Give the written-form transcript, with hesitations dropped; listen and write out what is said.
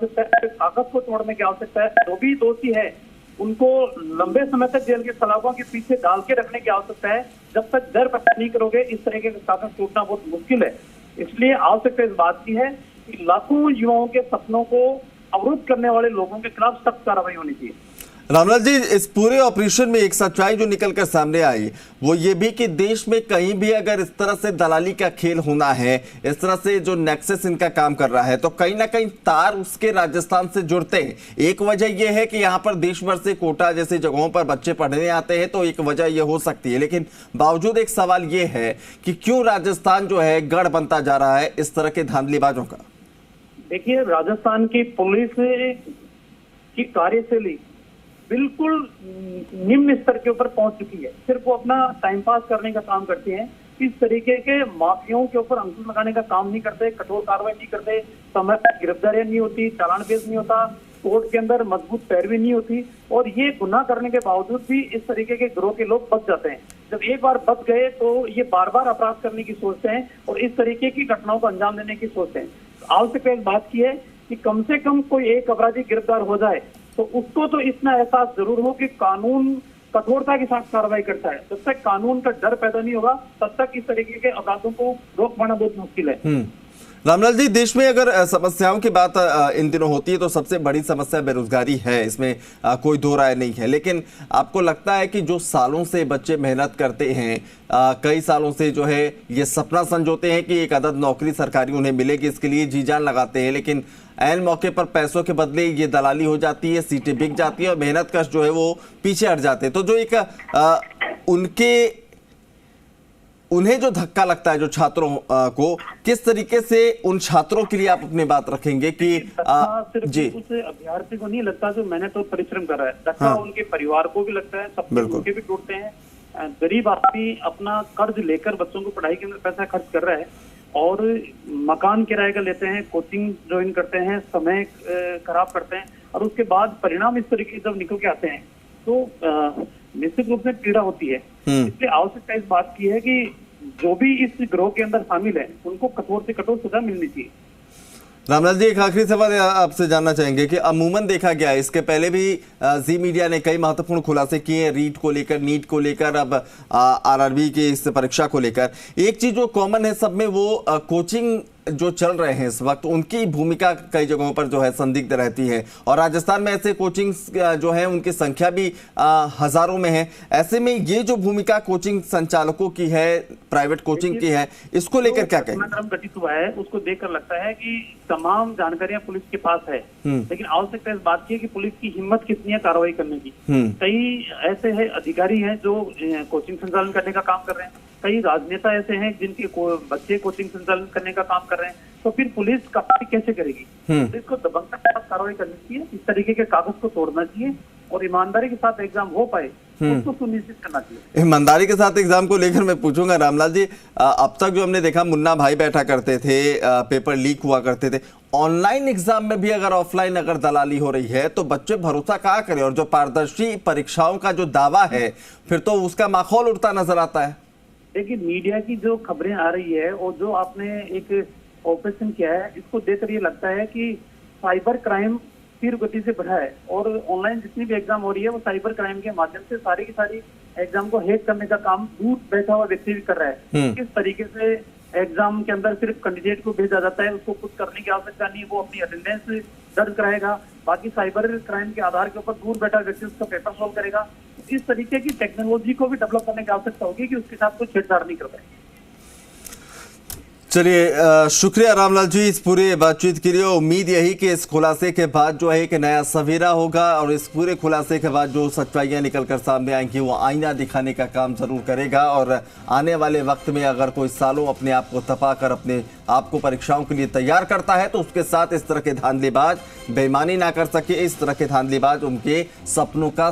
कागज को तोड़ने की आवश्यकता है। जो भी दोषी है उनको लंबे समय तक जेल के सलाखों के पीछे डाल के रखने की आवश्यकता है। जब तक डर पैदा नहीं करोगे इस तरीके का कागज टूटना बहुत मुश्किल है। इसलिए आवश्यकता इस बात की है कि लाखों युवाओं के सपनों को अवरुद्ध करने वाले लोगों के खिलाफ सख्त कार्रवाई होनी चाहिए। रामलाल जी, इस पूरे ऑपरेशन में एक सच्चाई जो निकलकर सामने आई वो ये भी कि देश में कहीं भी अगर इस तरह से दलाली का खेल होना है, इस तरह से जो नेक्सस इनका काम कर रहा है, तो कहीं ना कहीं तार उसके राजस्थान से जुड़ते हैं। एक वजह यह है कि यहाँ पर देश भर से कोटा जैसी जगहों पर बच्चे पढ़ने आते हैं, तो एक वजह यह हो सकती है। लेकिन बावजूद एक सवाल ये है कि क्यों राजस्थान जो है गढ़ बनता जा रहा है इस तरह के धांधलीबाजों का? देखिए, राजस्थान की पुलिस की कार्यशैली बिल्कुल निम्न स्तर के ऊपर पहुंच चुकी है। सिर्फ वो अपना टाइम पास करने का काम करते हैं। इस तरीके के माफियाओं के ऊपर अंकुश लगाने का काम नहीं करते, कठोर कार्रवाई नहीं करते, समय पर गिरफ्तारियां नहीं होती, चालान पेश नहीं होता, कोर्ट के अंदर मजबूत पैरवी नहीं होती। और ये गुनाह करने के बावजूद भी इस तरीके के गिरोह के लोग बच जाते हैं। जब एक बार बच गए तो ये बार बार अपराध करने की सोचते हैं और इस तरीके की घटनाओं को अंजाम देने की सोचते हैं। आवश्यकता इस बात की है कि कम से कम कोई एक अपराधी गिरफ्तार हो जाए तो उसको तो इतना एहसास जरूर हो कि कानून कठोरता के साथ कार्रवाई करता है। जब तक कानून का डर पैदा नहीं होगा तब तक इस तरीके के अपराधों को रोक पाना बहुत मुश्किल है। रामलाल जी, देश में अगर समस्याओं की बात इन दिनों होती है तो सबसे बड़ी समस्या बेरोजगारी है, इसमें कोई दो राय नहीं है। लेकिन आपको लगता है कि जो सालों से बच्चे मेहनत करते हैं, कई सालों से जो है ये सपना संजोते हैं कि एक अदद नौकरी सरकारी उन्हें मिलेगी, इसके लिए जी जान लगाते हैं, लेकिन ऐन मौके पर पैसों के बदले ये दलाली हो जाती है, सीटें बिक जाती है और मेहनत कश जो है वो पीछे हट जाते हैं। तो जो एक उन्हें जो धक्का लगता है जो छात्रों को, किस तरीके से उन छात्रों के लिए आप अपनी बात रखेंगे कि जी उस अभ्यर्थी को नहीं लगता जो मेहनत और परिश्रम कर रहा है, धक्का उनके परिवार को भी लगता है, सबके उनके भी टूटते हैं। गरीब आदमी अपना कर्ज लेकर बच्चों को पढ़ाई के अंदर पैसा खर्च कर रहा है और मकान किराए का लेते हैं, कोचिंग ज्वाइन करते हैं, समय खराब करते हैं और उसके बाद परिणाम इस तरीके जब निकल के आते हैं तो निश्चित रूप से पीड़ा होती है। इसलिए आवश्यकता इस बात की है कि जो भी इस गिरोह के अंदर शामिल है उनको कठोर से कठोर सजा मिलनी चाहिए। रामलाल जी, एक आखिरी सवाल आपसे जानना चाहेंगे कि अमूमन देखा गया है, इसके पहले भी जी मीडिया ने कई महत्वपूर्ण खुलासे किए हैं, रीट को लेकर, नीट को लेकर, अब आरआरबी की इस परीक्षा को लेकर। एक चीज जो कॉमन है सब में, वो कोचिंग जो चल रहे हैं इस वक्त, उनकी भूमिका कई जगहों पर जो है संदिग्ध रहती है और राजस्थान में ऐसे कोचिंग जो है उनकी संख्या भी हजारों में है। ऐसे में ये जो भूमिका कोचिंग संचालकों की है, प्राइवेट कोचिंग की है, इसको लेकर क्या कहेंगे? घटित हुआ है उसको देखकर लगता है कि तमाम जानकारियां पुलिस के पास है, लेकिन आवश्यकता इस बात की है कि पुलिस की हिम्मत कितनी है कार्रवाई करने की। कई ऐसे है अधिकारी हैं जो कोचिंग संचालन करने का काम कर रहे हैं, कई राजनेता ऐसे हैं जिनके बच्चे कोचिंग संचालन करने का काम कर रहे हैं, तो फिर पुलिस कार्रवाई कैसे करेगी? पुलिस को दबंगता के साथ कार्रवाई करनी चाहिए, इस तरीके के कागज को तोड़ना चाहिए और ईमानदारी के साथ एग्जाम हो पाए उसको सुनिश्चित करना चाहिए। ईमानदारी के साथ एग्जाम को लेकर मैं पूछूंगा रामलाल जी, अब तक जो हमने देखा मुन्ना भाई बैठा करते थे, पेपर लीक हुआ करते थे, ऑनलाइन एग्जाम में भी अगर ऑफलाइन अगर दलाली हो रही है तो बच्चे भरोसा कहाँ करें? और जो पारदर्शी परीक्षाओं का जो दावा है फिर तो उसका माहौल उड़ता नजर आता है। देखिए, मीडिया की जो खबरें आ रही है और जो आपने एक ऑपरेशन किया है, इसको देखकर ये लगता है कि साइबर क्राइम तीव्र गति से बढ़ा है और ऑनलाइन जितनी भी एग्जाम हो रही है वो साइबर क्राइम के माध्यम से सारी की सारी एग्जाम को हैक करने का काम दूर बैठा हुआ व्यक्ति भी कर रहा है। किस तरीके से एग्जाम के अंदर सिर्फ कैंडिडेट को भेजा जाता है, उसको कुछ करने की आवश्यकता नहीं, वो अपनी अटेंडेंस दर्ज कराएगा, बाकी साइबर क्राइम के आधार के ऊपर दूर बैठा व्यक्ति उसका पेपर सॉल्व करेगा। इस तरीके की टेक्नोलॉजी को भी डेवलप करने की आवश्यकता होगी कि उसके साथ कोई छेड़छाड़ नहीं कर पाए। चलिए, शुक्रिया रामलाल जी इस पूरे बातचीत के लिए। उम्मीद यही कि इस खुलासे के बाद जो है एक नया सवेरा होगा और इस पूरे खुलासे के बाद जो सच्चाइयां निकलकर सामने आएंगी वो आईना दिखाने का काम जरूर करेगा और आने वाले वक्त में अगर कोई सालों अपने आप को तपा कर अपने आप को परीक्षाओं के लिए तैयार करता है तो उसके साथ इस तरह के धांधलीबाज बेईमानी ना कर सके, इस तरह के धांधलीबाज उनके सपनों का